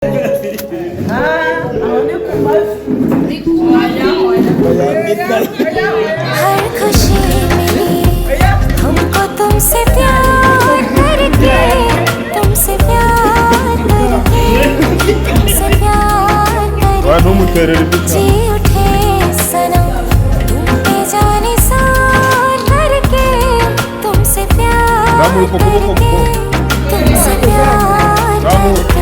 हर खुशी मिली हमको तुमसे प्यार करके, तुमसे प्यार करके, तुमसे प्यार करके जी उठे सनम तुम पे जाने सार करके, तुमसे प्यार करके, तुमसे प्यार करके।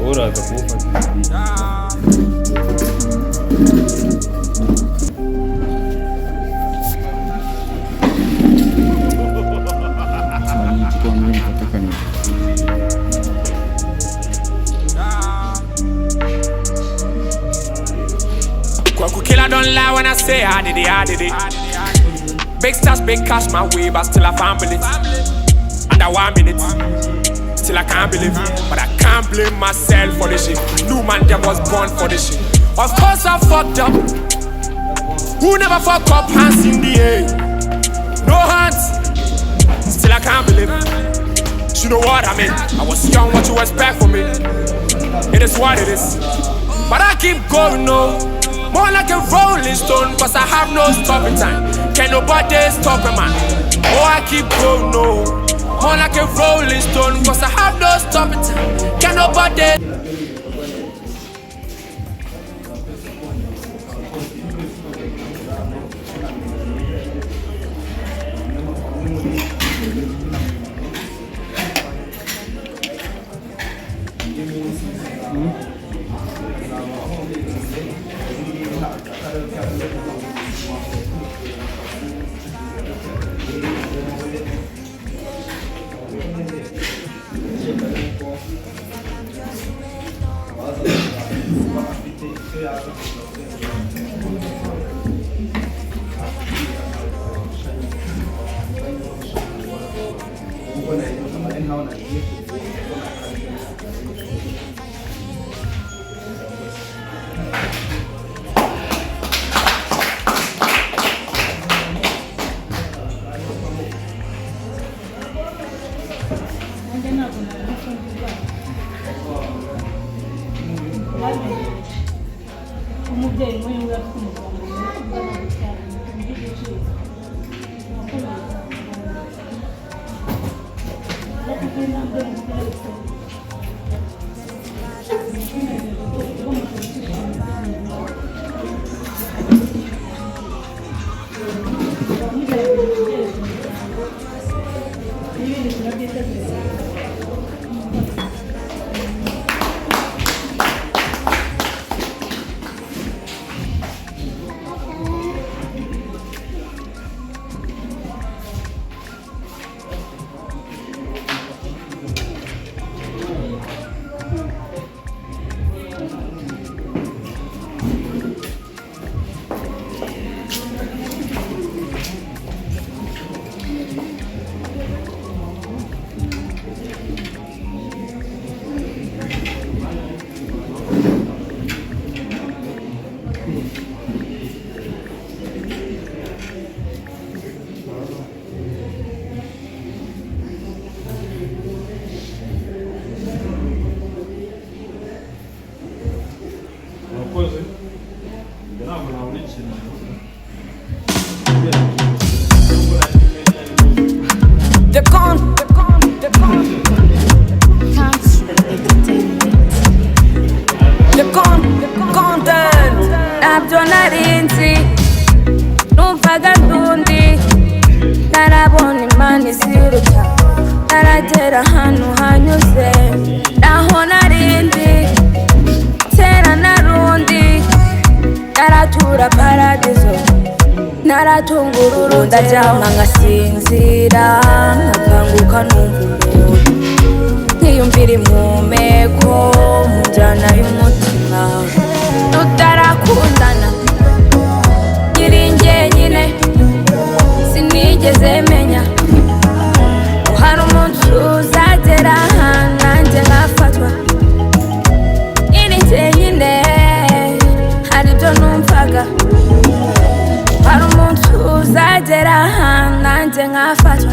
Ora da porra. Killer don't lie when I say I did it, I did it. Big stars, big cash my way, but still a family. Under 1 minute. Still I can't believe it, but I can't blame myself for this shit. New man that was born for this shit. Of course I fucked up. Who never fuck up? Hands in the air. No hands. Still I can't believe it. You know what I mean? I was young, what you expect from me? It is what it is. But I keep going, no. More like a rolling stone, cause I have no stopping time. Can nobody stop a man? Oh, I keep going, no. More like a rolling stone, cause I have no stopping time. Can nobody? Naragera hano hanyuze naho narindi tera narundi naratura naratura paradizo naratungururu ndaryama ngasinzira nkakanguka numva umuntu nkiyumvira impumeko mu njyana y'umutima tutarakundana nkiri njyenyine sinigeze menya ko hari umunsi uzagera ahantu nanjye nkafatwa nkiri njyenyine hari ibyo numvaga hari umunsi uzagera ahantu nanjye nkafatwa